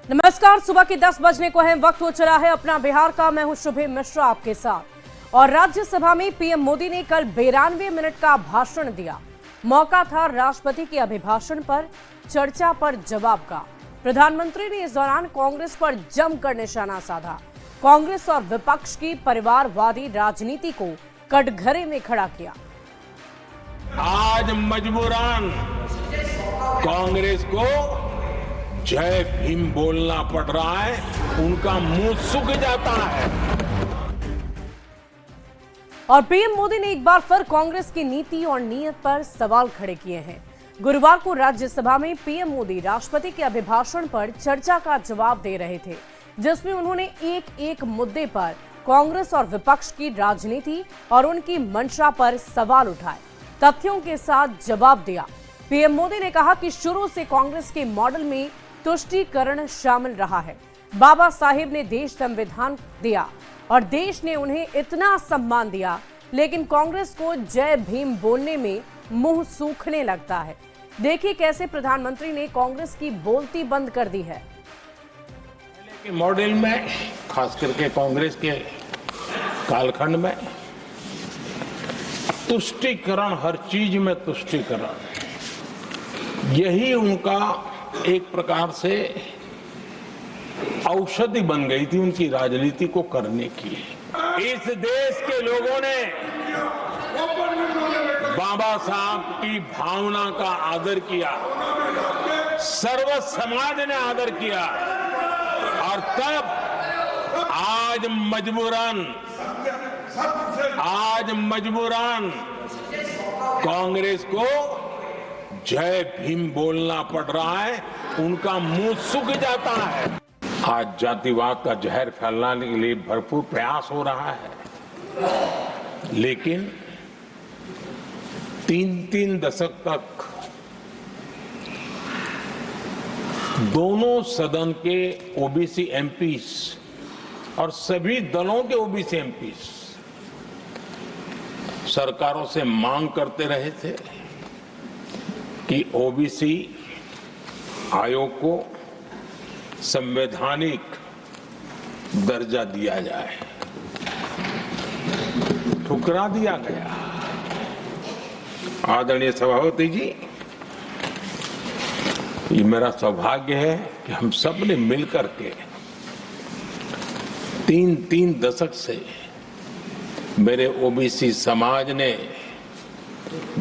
नमस्कार, सुबह के 10 बजने को है, वक्त हो चला है अपना बिहार का। मैं हूं शुभे मिश्रा आपके साथ। और राज्यसभा में पीएम मोदी ने कल 92 मिनट का भाषण दिया। मौका था राष्ट्रपति के अभिभाषण पर चर्चा पर जवाब का। प्रधानमंत्री ने इस दौरान कांग्रेस पर जमकर निशाना साधा। कांग्रेस और विपक्ष की परिवारवादी राजनीति को कटघरे में खड़ा किया। आज मजबूरन कांग्रेस को जय भीम बोलना पड़ रहा है, उनका मुंह सूख जाता है। और पीएम मोदी ने एक बार फिर कांग्रेस की नीति और नीयत पर सवाल खड़े किए हैं। गुरुवार को राज्यसभा में पीएम मोदी राष्ट्रपति के अभिभाषण पर चर्चा का जवाब दे रहे थे, जिसमें उन्होंने एक एक मुद्दे पर कांग्रेस और विपक्ष की राजनीति और उनकी मंशा पर सवाल उठाए, तथ्यों के साथ जवाब दिया। पीएम मोदी ने कहा कि शुरू से कांग्रेस के मॉडल में तुष्टीकरण शामिल रहा है। बाबा साहेब ने देश संविधान दिया और देश ने उन्हें इतना सम्मान दिया, लेकिन कांग्रेस को जय भीम बोलने में मुंह सूखने लगता है। देखिए कैसे प्रधानमंत्री ने कांग्रेस की बोलती बंद कर दी है। पहले के मॉडल में, खास करके कांग्रेस के कालखंड में, तुष्टीकरण, हर चीज में तुष्टीकरण, यही उनका एक प्रकार से औषधि बन गई थी उनकी राजनीति को करने की। इस देश के लोगों ने बाबा साहब की भावना का आदर किया, सर्व समाज ने आदर किया, और तब आज मजबूरन कांग्रेस को जय भीम बोलना पड़ रहा है, उनका मुंह सूख जाता है। आज जातिवाद का जहर फैलाने के लिए भरपूर प्रयास हो रहा है, लेकिन 3-3 दशक तक दोनों सदन के ओबीसी एमपीस और सभी दलों के ओबीसी एमपीस सरकारों से मांग करते रहे थे कि ओबीसी आयोग को संवैधानिक दर्जा दिया जाए। ठुकरा दिया गया। आदरणीय सभापति जी, ये मेरा सौभाग्य है कि हम सब ने मिलकर के 3-3 दशक से मेरे ओबीसी समाज ने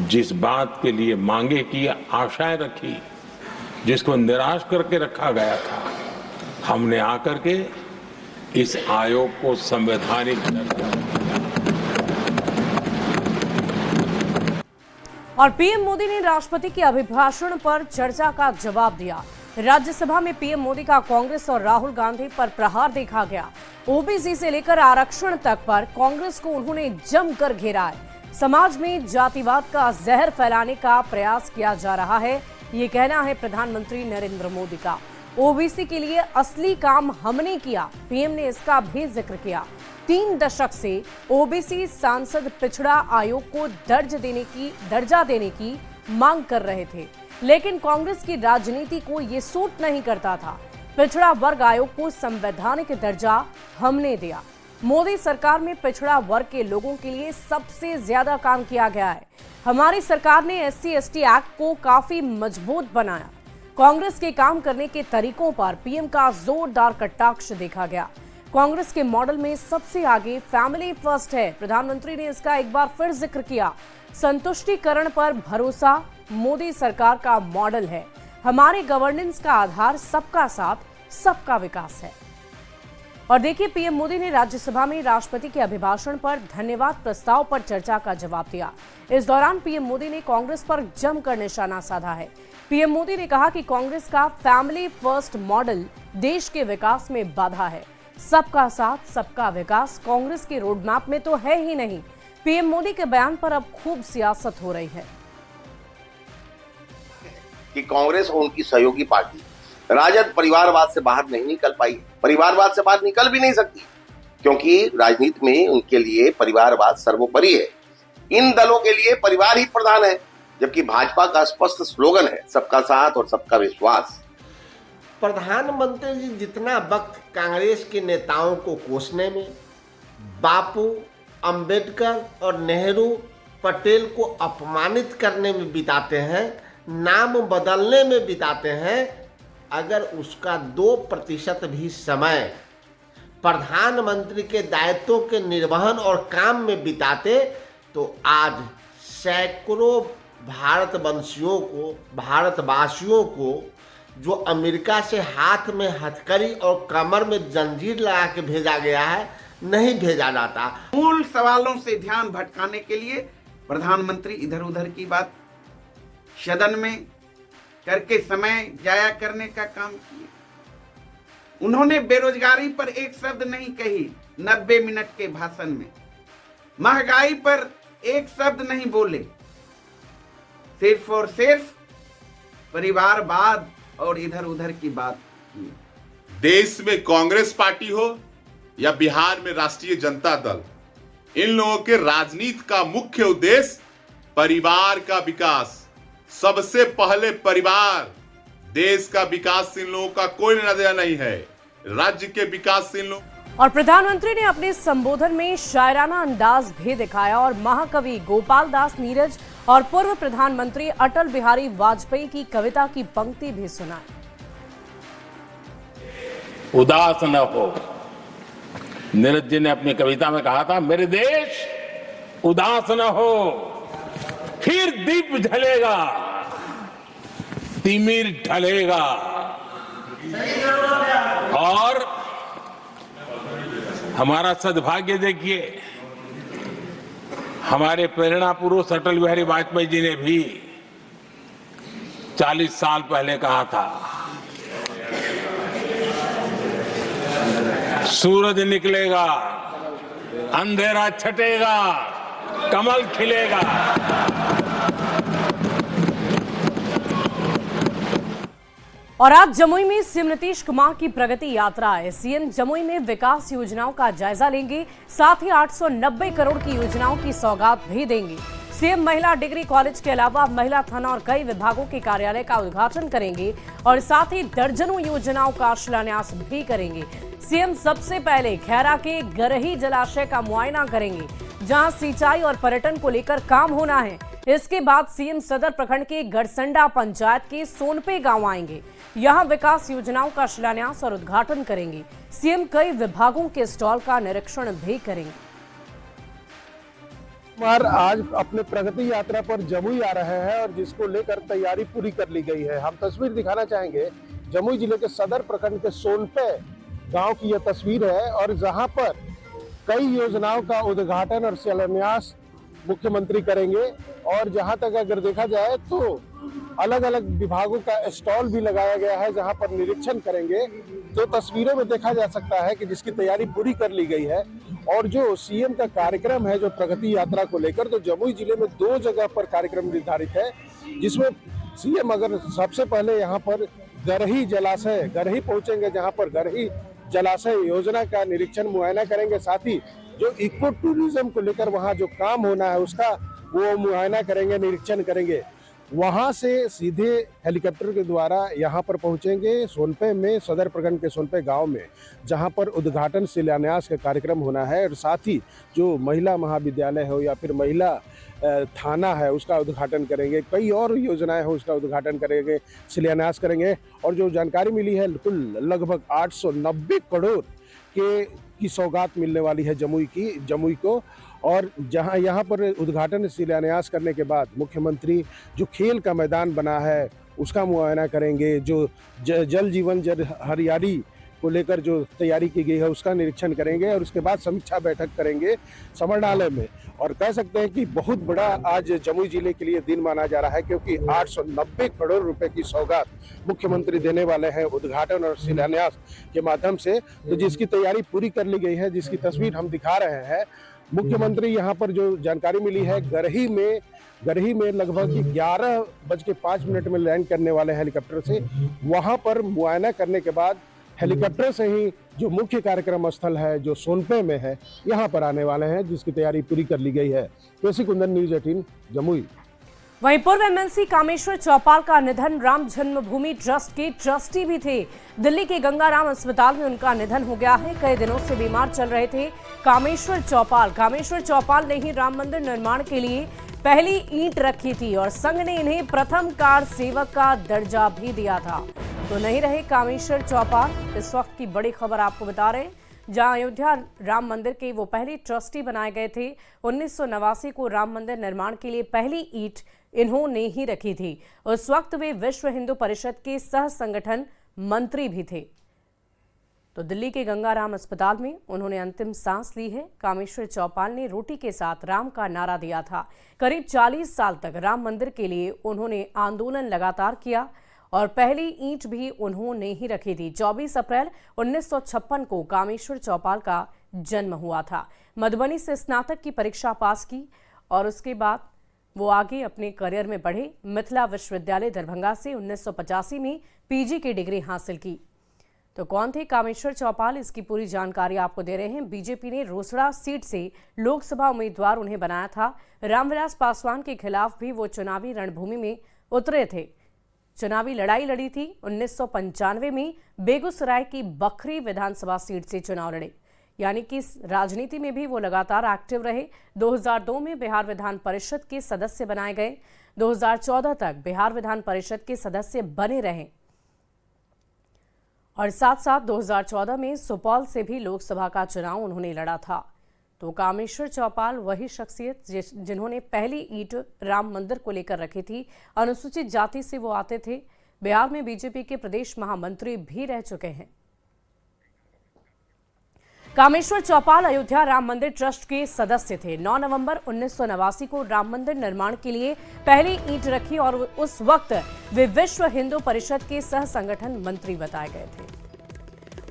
जिस बात के लिए मांगे की, आशाएं रखी, जिसको निराश करके रखा गया था, हमने आकर के इस आयोग को संवैधानिक दर्जा दिया। और पीएम मोदी ने राष्ट्रपति के अभिभाषण पर चर्चा का जवाब दिया। राज्यसभा में पीएम मोदी का कांग्रेस और राहुल गांधी पर प्रहार देखा गया। ओबीसी से लेकर आरक्षण तक पर कांग्रेस को उन्होंने जमकर घेरा है। समाज में जातिवाद का जहर फैलाने का प्रयास किया जा रहा है, ये कहना है प्रधानमंत्री नरेंद्र मोदी का। ओबीसी के लिए असली काम हमने किया, पीएम ने इसका भी जिक्र किया। 3 दशक से ओबीसी सांसद पिछड़ा आयोग को दर्जा देने की मांग कर रहे थे, लेकिन कांग्रेस की राजनीति को ये सूट नहीं करता था। पिछड़ा वर्ग आयोग को संवैधानिक दर्जा हमने दिया। मोदी सरकार में पिछड़ा वर्ग के लोगों के लिए सबसे ज्यादा काम किया गया है। हमारी सरकार ने SC/ST एक्ट को काफी मजबूत बनाया। कांग्रेस के काम करने के तरीकों पर पीएम का जोरदार कटाक्ष देखा गया। कांग्रेस के मॉडल में सबसे आगे फैमिली फर्स्ट है। प्रधानमंत्री ने इसका एक बार फिर जिक्र किया। संतुष्टिकरण पर भरोसा मोदी सरकार का मॉडल है। हमारे गवर्नेंस का आधार सबका साथ, सबका विकास है। और देखिए, पीएम मोदी ने राज्यसभा में राष्ट्रपति के अभिभाषण पर धन्यवाद प्रस्ताव पर चर्चा का जवाब दिया। इस दौरान पीएम मोदी ने कांग्रेस पर जमकर निशाना साधा है। पीएम मोदी ने कहा कि कांग्रेस का फैमिली फर्स्ट मॉडल देश के विकास में बाधा है। सबका साथ, सबका विकास कांग्रेस के रोडमैप में तो है ही नहीं। पीएम मोदी के बयान पर अब खूब सियासत हो रही है कि कांग्रेस और उनकी सहयोगी पार्टी राजद परिवारवाद से बाहर नहीं निकल पाई, परिवारवाद से बाहर निकल भी नहीं सकती, क्योंकि राजनीति में उनके लिए परिवारवाद सर्वोपरि है। इन दलों के लिए परिवार ही प्रधान है, जबकि भाजपा का स्पष्ट स्लोगन है सबका साथ और सबका विश्वास। प्रधानमंत्री जी जितना वक्त कांग्रेस के नेताओं को कोसने में, बापू, अंबेडकर और नेहरू, पटेल को अपमानित करने में बिताते हैं, नाम बदलने में बिताते हैं, अगर उसका 2% भी समय प्रधानमंत्री के दायित्वों के निर्वहन और काम में बिताते तो आज सैकड़ों भारतवासियों को जो अमेरिका से हाथ में हथकड़ी और कमर में जंजीर लगा के भेजा गया है, नहीं भेजा जाता। मूल सवालों से ध्यान भटकाने के लिए प्रधानमंत्री इधर उधर की बात सदन में करके समय जाया करने का काम किया। उन्होंने बेरोजगारी पर एक शब्द नहीं कही 90 मिनट के भाषण में, महंगाई पर एक शब्द नहीं बोले, सिर्फ और सिर्फ परिवारवाद और इधर उधर की बात की। देश में कांग्रेस पार्टी हो या बिहार में राष्ट्रीय जनता दल, इन लोगों के राजनीति का मुख्य उद्देश्य परिवार का विकास, सबसे पहले परिवार। देश का विकास इन लोगों का कोई नजरिया नहीं है, राज्य के विकास इन लोग। और प्रधानमंत्री ने अपने संबोधन में शायराना अंदाज भी दिखाया और महाकवि गोपाल दास नीरज और पूर्व प्रधानमंत्री अटल बिहारी वाजपेयी की कविता की पंक्ति भी सुनाई। उदास न हो, नीरज जी ने अपनी कविता में कहा था, मेरे देश उदास न हो, फिर दीप जलेगा, तिमिर ढलेगा। और हमारा सद्भाग्य देखिए, हमारे प्रेरणा पुरुष अटल बिहारी वाजपेयी जी ने भी 40 साल पहले कहा था, सूरज निकलेगा, अंधेरा छटेगा, कमल खिलेगा। और आज जमुई में सीएम नीतीश कुमार की प्रगति यात्रा है। सीएम जमुई में विकास योजनाओं का जायजा लेंगे, साथ ही 890 करोड़ की योजनाओं की सौगात भी देंगे। सीएम महिला डिग्री कॉलेज के अलावा महिला थाना और कई विभागों के कार्यालय का उद्घाटन करेंगे और साथ ही दर्जनों योजनाओं का शिलान्यास भी करेंगे। सीएम सबसे पहले खैरा के गरही जलाशय का मुआयना करेंगे, जहां सिंचाई और पर्यटन को लेकर काम होना है। इसके बाद सीएम सदर प्रखंड के गढ़संडा पंचायत के सोनपे गांव आएंगे, यहां विकास योजनाओं का शिलान्यास और उद्घाटन करेंगे। सीएम कई विभागों के स्टॉल का निरीक्षण भी करेंगे। कुमार आज अपने प्रगति यात्रा पर जमुई आ रहे हैं और जिसको लेकर तैयारी पूरी कर ली गई है। हम तस्वीर दिखाना चाहेंगे, जमुई जिले के सदर प्रखंड के सोनपे गांव की यह तस्वीर है और जहां पर कई योजनाओं का उद्घाटन और शिलान्यास मुख्यमंत्री करेंगे। और जहां तक अगर देखा जाए तो अलग अलग विभागों का स्टॉल भी लगाया गया है, जहां पर निरीक्षण करेंगे। तो तस्वीरों में देखा जा सकता है कि जिसकी तैयारी पूरी कर ली गई है। और जो सीएम का कार्यक्रम है जो प्रगति यात्रा को लेकर, तो जमुई जिले में 2 जगह पर कार्यक्रम निर्धारित है, जिसमें सीएम अगर सबसे पहले यहाँ पर गरही जलाशय गरही पहुंचेंगे, जहाँ पर गरही जलाशय योजना का निरीक्षण मुआयना करेंगे, साथ ही जो इको टूरिज्म को लेकर वहाँ जो काम होना है उसका वो मुआयना करेंगे, निरीक्षण करेंगे। वहाँ से सीधे हेलीकॉप्टर के द्वारा यहाँ पर पहुँचेंगे सोनपे में, सदर प्रखंड के सोनपे गांव में, जहाँ पर उद्घाटन शिलान्यास का कार्यक्रम होना है। और साथ ही जो महिला महाविद्यालय हो या फिर महिला थाना है उसका उद्घाटन करेंगे, कई और योजनाएं हो उसका उद्घाटन करेंगे, शिलान्यास करेंगे। और जो जानकारी मिली है, कुल लगभग 890 करोड़ की सौगात मिलने वाली है जमुई को। और जहां यहाँ पर उद्घाटन शिलान्यास करने के बाद मुख्यमंत्री जो खेल का मैदान बना है उसका मुआयना करेंगे, जो जल जीवन जल हरियाली को लेकर जो तैयारी की गई है उसका निरीक्षण करेंगे और उसके बाद समीक्षा बैठक करेंगे समरणालय में। और कह सकते हैं कि बहुत बड़ा आज जमुई जिले के लिए दिन माना जा रहा है, क्योंकि 890 करोड़ रुपए की सौगात मुख्यमंत्री देने वाले हैं उद्घाटन और शिलान्यास के माध्यम से। तो जिसकी तैयारी पूरी कर ली गई है, जिसकी तस्वीर हम दिखा रहे हैं। मुख्यमंत्री यहाँ पर जो जानकारी मिली है, गरही में लगभग 11:05 में लैंड करने वाले हेलीकॉप्टर से। वहां पर मुआयना करने के बाद हेलीकॉप्टर से ही जो मुख्य कार्यक्रम स्थल है जो सोनपे में है, यहाँ पर आने वाले हैं, जिसकी तैयारी पूरी कर ली गई है। केसी कुंदन, न्यूज़ 18 जमुई। वहीं पूर्व एमएलसी कामेश्वर चौपाल का निधन। राम जन्मभूमि ट्रस्ट के ट्रस्टी भी थे। दिल्ली के गंगाराम अस्पताल में उनका निधन हो गया है। कई दिनों से बीमार चल रहे थे कामेश्वर चौपाल ने ही राम मंदिर निर्माण के लिए पहली ईंट रखी थी और संघ ने इन्हें प्रथम कार सेवक का दर्जा भी दिया था। तो नहीं रहे कामेश्वर चौपाल। इस वक्त की बड़ी खबर आपको बता रहे हैं, जहां अयोध्या राम मंदिर के वो पहले ट्रस्टी बनाए गए थे। 1989 को राम मंदिर निर्माण के लिए पहली ईंट इन्होंने ही रखी थी। उस वक्त वे विश्व हिंदू परिषद के सह संगठन मंत्री भी थे। तो दिल्ली के गंगाराम अस्पताल में उन्होंने अंतिम सांस ली है। कामेश्वर चौपाल ने रोटी के साथ राम का नारा दिया था। करीब 40 साल तक राम मंदिर के लिए उन्होंने आंदोलन लगातार किया और पहली ईंट भी उन्होंने ही रखी थी। 24 अप्रैल 1956 को कामेश्वर चौपाल का जन्म हुआ था। मधुबनी से स्नातक की परीक्षा पास की और उसके बाद वो आगे अपने करियर में बढ़े। मिथिला विश्वविद्यालय दरभंगा से 1985 में पीजी की डिग्री हासिल की। तो कौन थे कामेश्वर चौपाल, इसकी पूरी जानकारी आपको दे रहे हैं। बीजेपी ने रोसड़ा सीट से लोकसभा उम्मीदवार उन्हें बनाया था। रामविलास पासवान के खिलाफ भी वो चुनावी रणभूमि में उतरे थे, चुनावी लड़ाई लड़ी थी। 1995 में बेगूसराय की बखरी विधानसभा सीट से चुनाव लड़े, यानी कि राजनीति में भी वो लगातार एक्टिव रहे। 2002 में बिहार विधान परिषद के सदस्य बनाए गए। 2014 तक बिहार विधान परिषद के सदस्य बने रहे और साथ साथ 2014 में सुपौल से भी लोकसभा का चुनाव उन्होंने लड़ा था। तो कामेश्वर चौपाल वही शख्सियत जिन्होंने पहली ईंट राम मंदिर को लेकर रखी थी। अनुसूचित जाति से वो आते थे। बिहार में बीजेपी के प्रदेश महामंत्री भी रह चुके हैं। कामेश्वर चौपाल अयोध्या राम मंदिर ट्रस्ट के सदस्य थे। 9 नवंबर 1989 को राम मंदिर निर्माण के लिए पहली ईंट रखी और उस वक्त वे विश्व हिंदू परिषद के सह संगठन मंत्री बताए गए थे।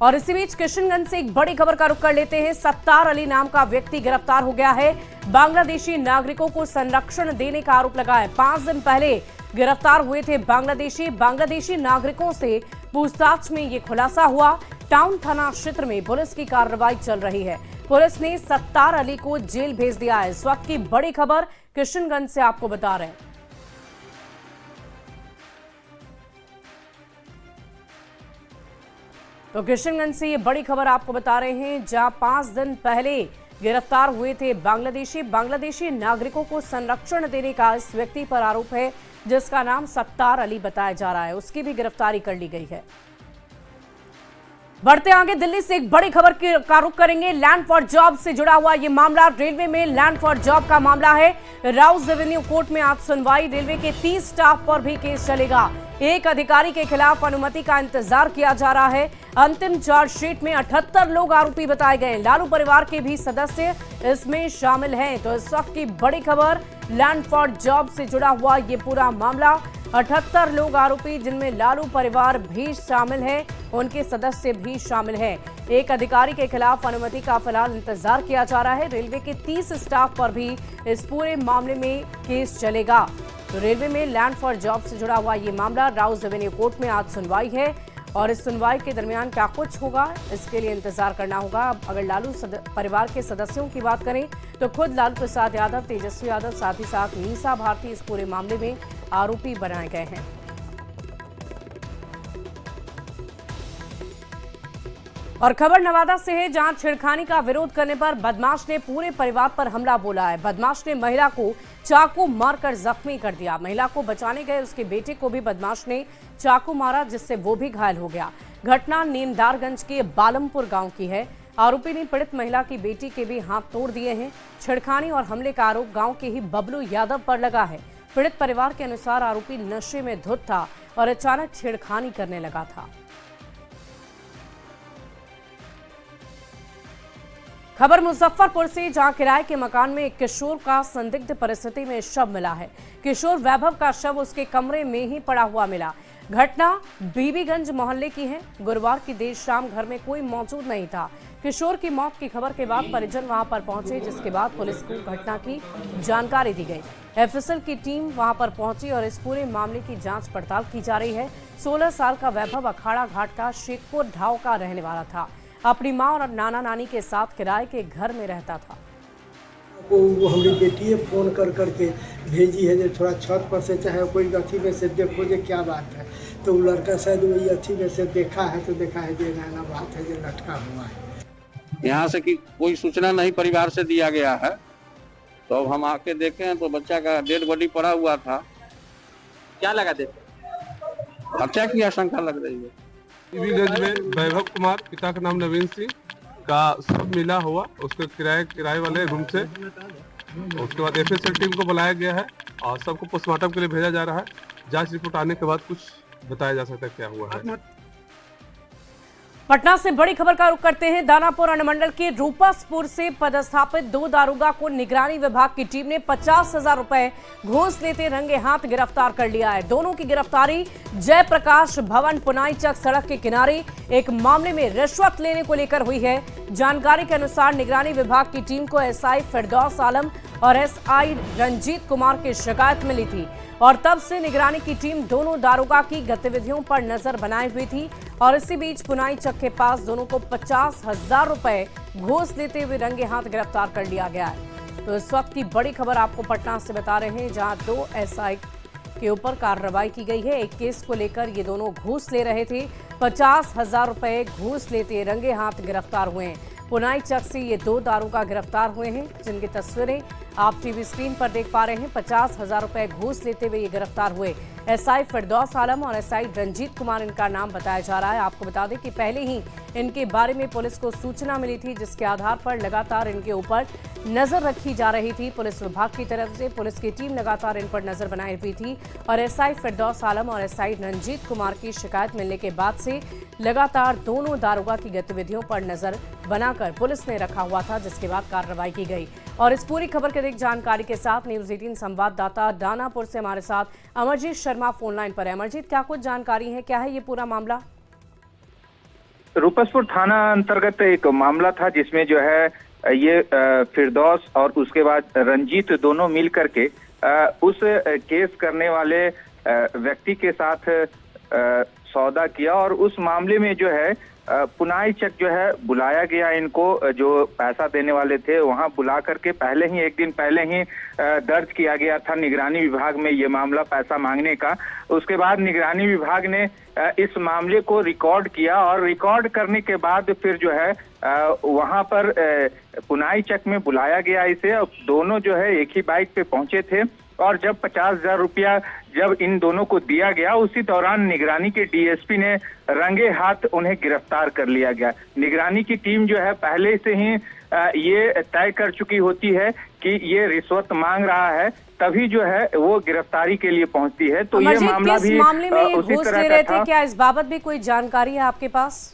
और इसी बीच किशनगंज से एक बड़ी खबर का रुख कर लेते हैं। सत्तार अली नाम का व्यक्ति गिरफ्तार हो गया है। बांग्लादेशी नागरिकों को संरक्षण देने का आरोप लगा है। 5 दिन पहले गिरफ्तार हुए थे बांग्लादेशी नागरिकों से पूछताछ में ये खुलासा हुआ। टाउन थाना क्षेत्र में पुलिस की कार्रवाई चल रही है। पुलिस ने सत्तार अली को जेल भेज दिया है। इस वक्त की बड़ी खबर किशनगंज से आपको बता रहे हैं। तो किशनगंज से ये बड़ी खबर आपको बता रहे हैं, जहां 5 दिन पहले गिरफ्तार हुए थे बांग्लादेशी नागरिकों को संरक्षण देने का इस व्यक्ति पर आरोप है, जिसका नाम सत्तार अली बताया जा रहा है। उसकी भी गिरफ्तारी कर ली गई है। बढ़ते आगे दिल्ली से एक बड़ी खबर का रुख करेंगे। लैंड फॉर जॉब से जुड़ा हुआ ये मामला, रेलवे में लैंड फॉर जॉब का मामला है। राउस रेवेन्यू कोर्ट में आज सुनवाई। रेलवे के 30 स्टाफ पर भी केस चलेगा। एक अधिकारी के खिलाफ अनुमति का इंतजार किया जा रहा है। अंतिम चार्जशीट में 78 लोग आरोपी बताए गए। लालू परिवार के भी सदस्य इसमें शामिल हैं। तो इस वक्त की बड़ी खबर, लैंड फॉर जॉब से जुड़ा हुआ ये पूरा मामला। 78 लोग आरोपी, जिनमें लालू परिवार भी शामिल है, उनके सदस्य भी शामिल हैं। एक अधिकारी के खिलाफ अनुमति का फिलहाल इंतजार किया जा रहा है। रेलवे के 30 स्टाफ पर भी इस पूरे मामले में केस चलेगा। तो रेलवे में लैंड फॉर जॉब से जुड़ा हुआ ये मामला राउस रेवेन्यू कोर्ट में आज सुनवाई है और इस सुनवाई के दरमियान क्या कुछ होगा, इसके लिए इंतजार करना होगा। अगर लालू परिवार के सदस्यों की बात करें तो खुद लालू प्रसाद यादव, तेजस्वी यादव, साथ ही साथ मीसा भारती इस पूरे मामले में आरोपी बनाए गए हैं। और खबर नवादा से है, जहां छेड़खानी का विरोध करने पर बदमाश ने पूरे परिवार पर हमला बोला है। बदमाश ने महिला को चाकू मारकर जख्मी कर दिया। महिला को बचाने गए उसके बेटे को भी बदमाश ने चाकू मारा, जिससे वो भी घायल हो गया। घटना नेमदारगंज के बालमपुर गांव की है। आरोपी ने पीड़ित महिला की बेटी के भी हाथ तोड़ दिए हैं। छेड़खानी और हमले का आरोप गांव के ही बबलू यादव पर लगा है। पीड़ित परिवार के अनुसार आरोपी नशे में धुत था और अचानक छेड़खानी करने लगा था। खबर मुजफ्फरपुर से, जहां किराए के मकान में एक किशोर का संदिग्ध परिस्थिति में शव मिला है। किशोर वैभव का शव उसके कमरे में ही पड़ा हुआ मिला। घटना बीबीगंज मोहल्ले की है। गुरुवार की देर शाम घर में कोई मौजूद नहीं था। किशोर की मौत की खबर के बाद परिजन वहां पर पहुंचे, जिसके बाद पुलिस को घटना की जानकारी दी गई। एफएसएल की टीम वहां पर पहुंची और इस पूरे मामले की जांच पड़ताल की जा रही है। 16 साल का वैभव अखाड़ा घाट का शेखपुर ढाव का रहने वाला था। अपनी मां और नाना नानी के साथ किराए के घर में रहता था। वो हमारी बेटी फ़ोन कर करके भेजी है जो थोड़ा छत पर से चाहे कोई अथी में से देखो जो क्या बात है। तो वो लड़का शायद वही अथी में से देखा है तो देखा है जो नैना बात है जो लटका हुआ है। यहाँ से कि कोई सूचना नहीं परिवार से दिया गया है, तो अब हम आके देखें तो बच्चा का डेड बॉडी पड़ा हुआ था। क्या लगा देख? हत्या की आशंका लग रही है। टीवीगंज में वैभव कुमार, पिता का नाम नवीन सिंह, का सब मिला हुआ उसके किराए वाले रूम से। उसके बाद एफएसएल टीम को बुलाया गया है और सबको पोस्टमार्टम के लिए भेजा जा रहा है। जांच रिपोर्ट आने के बाद कुछ बताया जा सकता है क्या हुआ है। पटना से बड़ी खबर का रुख करते हैं। दानापुर अनुमंडल के रूपसपुर से पदस्थापित 2 दारोगा को निगरानी विभाग की टीम ने 50,000 रुपए घूस लेते रंगे हाथ गिरफ्तार कर लिया है। दोनों की गिरफ्तारी जयप्रकाश भवन पुनाई चक सड़क के किनारे एक मामले में रिश्वत लेने को लेकर हुई है। जानकारी के अनुसार निगरानी विभाग की टीम को एसआई फिरदौस आलम और एसआई रंजीत कुमार की शिकायत मिली थी और तब से निगरानी की टीम दोनों दारोगा की गतिविधियों पर नजर बनाए हुई थी और इसी बीच पुनाई चक के पास दोनों को 50,000 रुपए घूस लेते हुए रंगे हाथ गिरफ्तार कर लिया गया है। तो इस वक्त की बड़ी खबर आपको पटना से बता रहे हैं, जहां 2 एसआई के ऊपर कार्रवाई की गई है। एक केस को लेकर ये दोनों घूस ले रहे थे। 50,000 रुपए घूस लेते रंगे हाथ गिरफ्तार हुए हैं। पुनाई चक से ये 2 दारोगा गिरफ्तार हुए हैं, जिनकी तस्वीरें आप टीवी स्क्रीन पर देख पा रहे हैं। 50,000 रुपए घूस लेते हुए ये गिरफ्तार हुए। एसआई फिरदौस आलम और एसआई रंजीत कुमार इनका नाम बताया जा रहा है। आपको बता दें कि पहले ही इनके बारे में पुलिस को सूचना मिली थी, जिसके आधार पर लगातार इनके ऊपर नजर रखी जा रही थी। पुलिस विभाग की तरफ से पुलिस की टीम लगातार इन पर नजर बनाई हुई थी और एसआई फिरदौस आलम और एसआई रंजीत कुमार की शिकायत मिलने के बाद से लगातार दोनों दारोगा की गतिविधियों पर नजर बनाकर पुलिस ने रखा हुआ था, जिसके बाद कार्रवाई की गई। और इस पूरी खबर के अधिक जानकारी के साथ न्यूज़ 18 संवाददाता दानापुर से हमारे साथ अमरजीत शर्मा फोन लाइन पर है। अमरजीत, क्या कुछ जानकारी है, क्या है ये पूरा मामला? रूपसपुर थाना अंतर्गत एक मामला था जिसमें जो है ये फिरदौस और उसके बाद रंजीत दोनों मिल करके उस केस करने वाले व्यक्ति के साथ सौदा किया और उस मामले में जो है पुनाई चक जो है बुलाया गया इनको, जो पैसा देने वाले थे वहां बुला करके पहले ही एक दिन पहले ही दर्ज किया गया था निगरानी विभाग में ये मामला पैसा मांगने का। उसके बाद निगरानी विभाग ने इस मामले को रिकॉर्ड किया और रिकॉर्ड करने के बाद फिर जो है वहां पर पुनाई चक में बुलाया गया इसे। अब दोनों जो है एक ही बाइक पे पहुंचे थे और जब 50,000 रुपया जब इन दोनों को दिया गया, उसी दौरान निगरानी के डीएसपी ने रंगे हाथ उन्हें गिरफ्तार कर लिया गया। निगरानी की टीम जो है पहले से ही ये तय कर चुकी होती है कि ये रिश्वत मांग रहा है, तभी जो है वो गिरफ्तारी के लिए पहुंचती है। तो ये मामला भी मामले में ये उसी घूस तरह ले का रहे था। थे, क्या इस बाबत भी कोई जानकारी है आपके पास?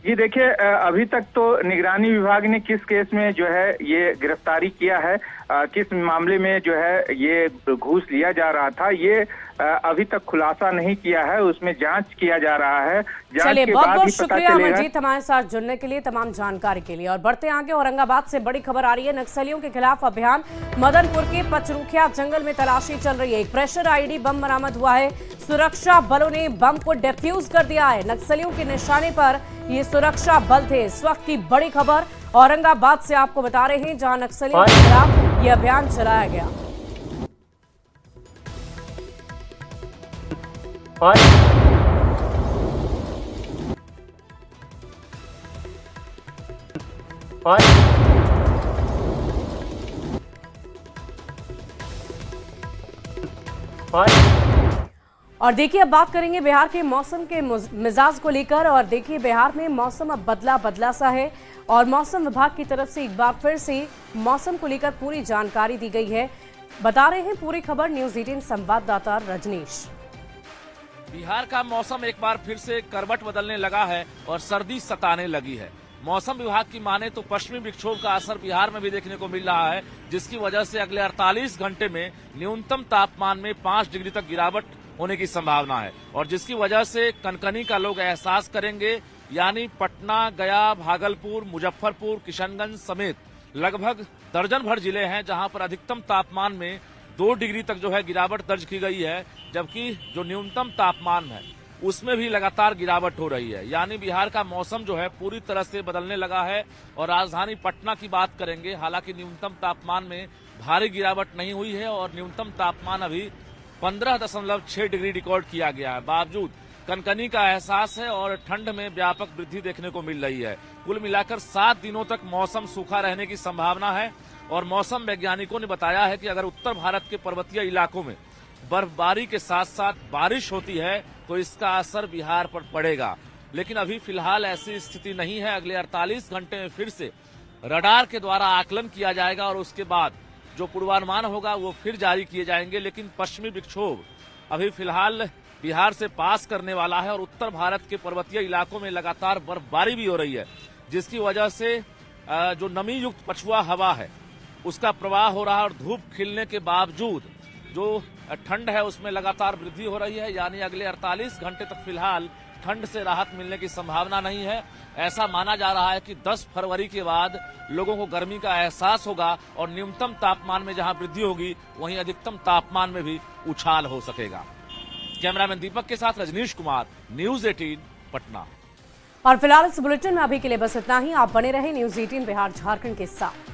जी देखिए, अभी तक तो निगरानी विभाग ने किस केस में जो है ये गिरफ्तारी किया है, किस मामले में जो है ये घूस लिया जा रहा था, ये अभी तक खुलासा नहीं किया है। उसमें जांच किया जा रहा है। चलिए, बहुत बहुत शुक्रिया अमरजीत हमारे साथ जुड़ने के लिए, तमाम जानकारी के लिए। और बढ़ते आगे, औरंगाबाद से बड़ी खबर आ रही है। नक्सलियों के खिलाफ अभियान, मदनपुर के पचरुखिया जंगल में तलाशी चल रही है। एक प्रेशर आईडी बम बरामद हुआ है। सुरक्षा बलों ने बम को डिफ्यूज कर दिया है। नक्सलियों के निशाने पर ये सुरक्षा बल थे। इस वक्त की बड़ी खबर औरंगाबाद से आपको बता रहे हैं, जहां नक्सलियों के खिलाफ ये अभियान चलाया गया। और देखिए, अब बात करेंगे बिहार के मौसम के मिजाज को लेकर। और देखिए, बिहार में मौसम अब बदला सा है और मौसम विभाग की तरफ से एक बार फिर से मौसम को लेकर पूरी जानकारी दी गई है। बता रहे हैं पूरी खबर न्यूज़ 18 संवाददाता रजनीश। बिहार का मौसम एक बार फिर से करवट बदलने लगा है और सर्दी सताने लगी है। मौसम विभाग की माने तो पश्चिमी विक्षोभ का असर बिहार में भी देखने को मिल रहा है, जिसकी वजह से अगले 48 घंटे में न्यूनतम तापमान में 5 डिग्री तक गिरावट होने की संभावना है और जिसकी वजह से कनकनी का लोग एहसास करेंगे। यानी पटना, गया, भागलपुर, मुजफ्फरपुर, किशनगंज समेत लगभग दर्जन भर जिले हैं जहां पर अधिकतम तापमान में 2 डिग्री तक जो है गिरावट दर्ज की गई है, जबकि जो न्यूनतम तापमान है उसमें भी लगातार गिरावट हो रही है। यानी बिहार का मौसम जो है पूरी तरह से बदलने लगा है। और राजधानी पटना की बात करेंगे, हालांकि न्यूनतम तापमान में भारी गिरावट नहीं हुई है और न्यूनतम तापमान अभी 15.6 डिग्री रिकॉर्ड किया गया है। बावजूद कनकनी का एहसास है और ठंड में व्यापक वृद्धि देखने को मिल रही है। कुल मिलाकर 7 दिनों तक मौसम सूखा रहने की संभावना है और मौसम वैज्ञानिकों ने बताया है कि अगर उत्तर भारत के पर्वतीय इलाकों में बर्फबारी के साथ साथ बारिश होती है तो इसका असर बिहार पर पड़ेगा। लेकिन अभी फिलहाल ऐसी स्थिति नहीं है। अगले 48 घंटे में फिर से रडार के द्वारा आकलन किया जाएगा और उसके बाद जो पूर्वानुमान होगा वो फिर जारी किए जाएंगे। लेकिन पश्चिमी विक्षोभ अभी फिलहाल बिहार से पास करने वाला है और उत्तर भारत के पर्वतीय इलाकों में लगातार बर्फबारी भी हो रही है, जिसकी वजह से जो नमी युक्त पछुआ हवा है उसका प्रवाह हो रहा है और धूप खिलने के बावजूद जो ठंड है उसमें लगातार वृद्धि हो रही है। यानी अगले 48 घंटे तक फिलहाल ठंड से राहत मिलने की संभावना नहीं है। ऐसा माना जा रहा है कि 10 फरवरी के बाद लोगों को गर्मी का एहसास होगा और न्यूनतम तापमान में जहां वृद्धि होगी वहीं अधिकतम तापमान में भी उछाल हो सकेगा। कैमरामैन दीपक के साथ रजनीश कुमार, न्यूज 18 पटना। और फिलहाल इस बुलेटिन में अभी के लिए बस इतना ही। आप बने रहे न्यूज 18 बिहार झारखंड के साथ।